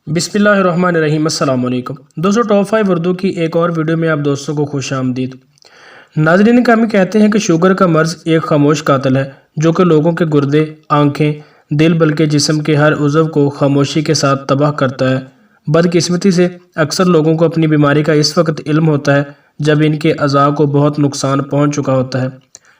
بسم اللہ الرحمن الرحیم۔ السلام علیکم دوستو، ٹاپ 5 اردو کی ایک اور ویڈیو میں آپ دوستوں کو خوش آمدید۔ ناظرین گرامی، کہتے ہیں کہ شوگر کا مرض ایک خاموش قاتل ہے جو کہ لوگوں کے گردے، آنکھیں، دل بلکہ جسم کے ہر عضو کو خاموشی کے ساتھ تباہ کرتا ہے۔ بدقسمتی سے اکثر لوگوں کو اپنی بیماری کا اس وقت علم ہوتا ہے جب ان کے اعضاء کو بہت نقصان پہنچ چکا ہوتا ہے۔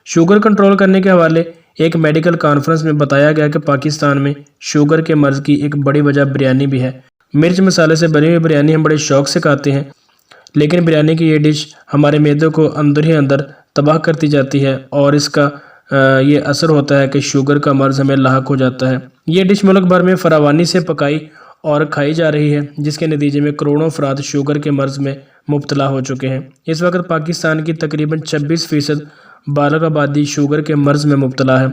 شوگر کنٹرول کرنے کے حوالے ایک میڈیکل کانفرنس میں بتایا گیا کہ پاکستان میں شوگر کے مرض کی ایک بڑی وجہ بریانی بھی ہے۔ مرچ مسالے سے بنی ہوئی بریانی ہم بڑے شوق سے کھاتے ہیں، لیکن بریانی کی یہ ڈش ہمارے معدے کو اندر ہی اندر تباہ کرتی جاتی ہے اور اس کا یہ اثر ہوتا ہے کہ شوگر کا مرض ہمیں لاحق ہو جاتا ہے۔ یہ ڈش ملک بھر میں فراوانی سے پکائی اور کھائی جا رہی ہے، جس کے نتیجے میں کروڑوں افراد شوگر کے مرض میں مبتلا ہو چکے ہیں۔ اس وقت پاکستان کی تقریباً 26% بالغ آبادی شوگر کے مرض میں مبتلا ہے،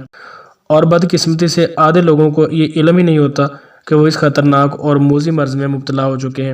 اور بدقسمتی سے آدھے لوگوں کو یہ علم ہی نہیں ہوتا کہ وہ اس خطرناک اور موذی مرض میں مبتلا ہو چکے ہیں۔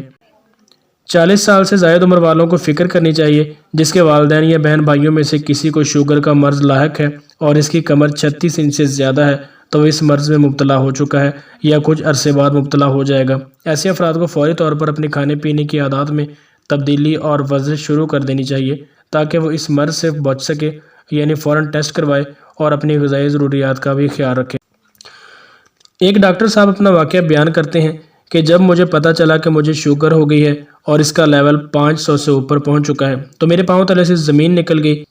40 سال سے زائد عمر والوں کو فکر کرنی چاہیے جس کے والدین یا بہن بھائیوں میں سے کسی کو شوگر کا مرض لاحق ہے اور اس کی کمر 36 انچ سے زیادہ ہے تو وہ اس مرض میں مبتلا ہو چکا ہے یا کچھ عرصے بعد مبتلا ہو جائے گا۔ ایسے افراد کو فوری طور پر اپنے کھانے پینے کی عادات میں تبدیلی اور ورزش شروع کر دینی چاہیے تاکہ وہ اس مرض سے بچ سکے، یعنی فوراً ٹیسٹ کروائے اور اپنی غذائی ضروریات کا بھی خیال رکھے۔ ایک ڈاکٹر صاحب اپنا واقعہ بیان کرتے ہیں کہ جب مجھے پتہ چلا کہ مجھے شوگر ہو گئی ہے اور اس کا لیول 500 سے اوپر پہنچ چکا ہے تو میرے پاؤں تلے سے زمین نکل گئی۔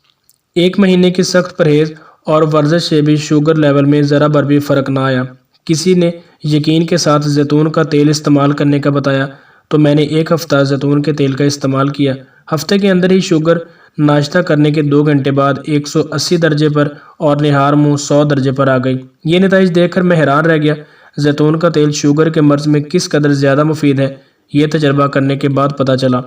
1 مہینے کی سخت پرہیز اور ورزش سے بھی شوگر لیول میں ذرا بھر بھی فرق نہ آیا۔ کسی نے یقین کے ساتھ زیتون کا تیل استعمال کرنے کا بتایا تو میں نے 1 ہفتہ زیتون کے تیل کا استعمال کیا۔ ہفتے کے اندر ہی شوگر ناشتہ کرنے کے 2 گھنٹے بعد 180 درجے پر اور نہار منہ 100 درجے پر آ گئی۔ یہ نتائج دیکھ کر میں حیران رہ گیا۔ زیتون کا تیل شوگر کے مرض میں کس قدر زیادہ مفید ہے، یہ تجربہ کرنے کے بعد پتہ چلا۔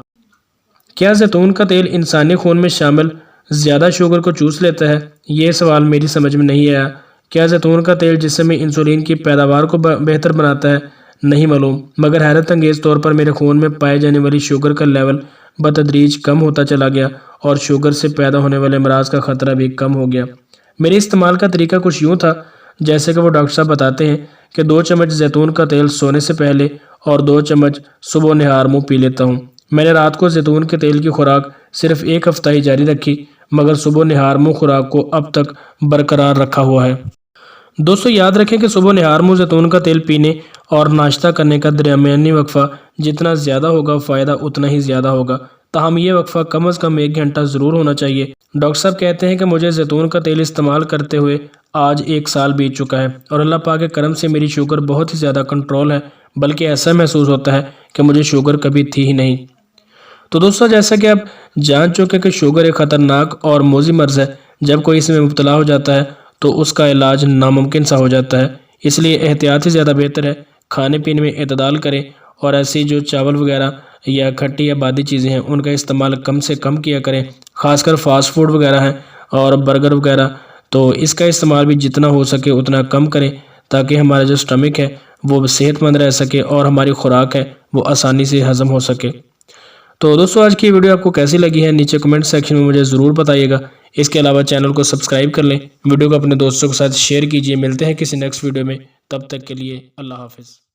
کیا زیتون کا تیل انسانی خون میں شامل زیادہ شوگر کو چوس لیتا ہے؟ یہ سوال میری سمجھ میں نہیں آیا۔ کیا زیتون کا تیل جسم میں انسولین کی پیداوار کو بہتر بناتا ہے؟ نہیں معلوم، مگر حیرت انگیز طور پر میرے خون میں پائے جانے والی شوگر کا لیول بتدریج کم ہوتا چلا گیا اور شوگر سے پیدا ہونے والے امراض کا خطرہ بھی کم ہو گیا۔ میرے استعمال کا طریقہ کچھ یوں تھا جیسے کہ وہ ڈاکٹر صاحب بتاتے ہیں کہ 2 چمچ زیتون کا تیل سونے سے پہلے اور 2 چمچ صبح نہار منہ پی لیتا ہوں۔ میں نے رات کو زیتون کے تیل کی خوراک صرف 1 ہفتہ ہی جاری رکھی، مگر صبح نہار منہ خوراک کو اب تک برقرار رکھا ہوا ہے۔ دوستو یاد رکھیں کہ صبح نہار منہ زیتون کا تیل پینے اور ناشتہ کرنے کا درمیانی وقفہ جتنا زیادہ ہوگا فائدہ اتنا ہی زیادہ ہوگا، تاہم یہ وقفہ کم از کم 1 گھنٹہ ضرور ہونا چاہیے۔ ڈاکٹر صاحب کہتے ہیں کہ مجھے زیتون کا تیل استعمال کرتے ہوئے آج 1 سال بیت چکا ہے اور اللہ پاک کے کرم سے میری شوگر بہت ہی زیادہ کنٹرول ہے، بلکہ ایسا محسوس ہوتا ہے کہ مجھے شوگر کبھی تھی ہی نہیں۔ تو دوستو جیسا کہ آپ جان چکے کہ شوگر ایک خطرناک اور موذی مرض ہے، جب کوئی اس میں مبتلا ہو جاتا ہے تو اس کا علاج ناممکن سا ہو جاتا ہے، اس لیے احتیاط ہی زیادہ بہتر ہے۔ کھانے پینے میں اعتدال کریں اور ایسی جو چاول وغیرہ یا کھٹی یا بادی چیزیں ہیں ان کا استعمال کم سے کم کیا کریں، خاص کر فاسٹ فوڈ وغیرہ ہیں اور برگر وغیرہ، تو اس کا استعمال بھی جتنا ہو سکے اتنا کم کریں تاکہ ہمارا جو سٹمک ہے وہ صحت مند رہ سکے اور ہماری خوراک ہے وہ آسانی سے ہضم ہو سکے۔ تو دوستو آج کی ویڈیو آپ کو کیسی لگی ہے نیچے کمنٹ سیکشن میں مجھے ضرور بتائیے گا۔ اس کے علاوہ چینل کو سبسکرائب کر لیں، ویڈیو کو اپنے دوستوں کے ساتھ شیئر کیجیے۔ ملتے ہیں کسی نیکسٹ ویڈیو میں، تب تک کے لیے اللہ حافظ۔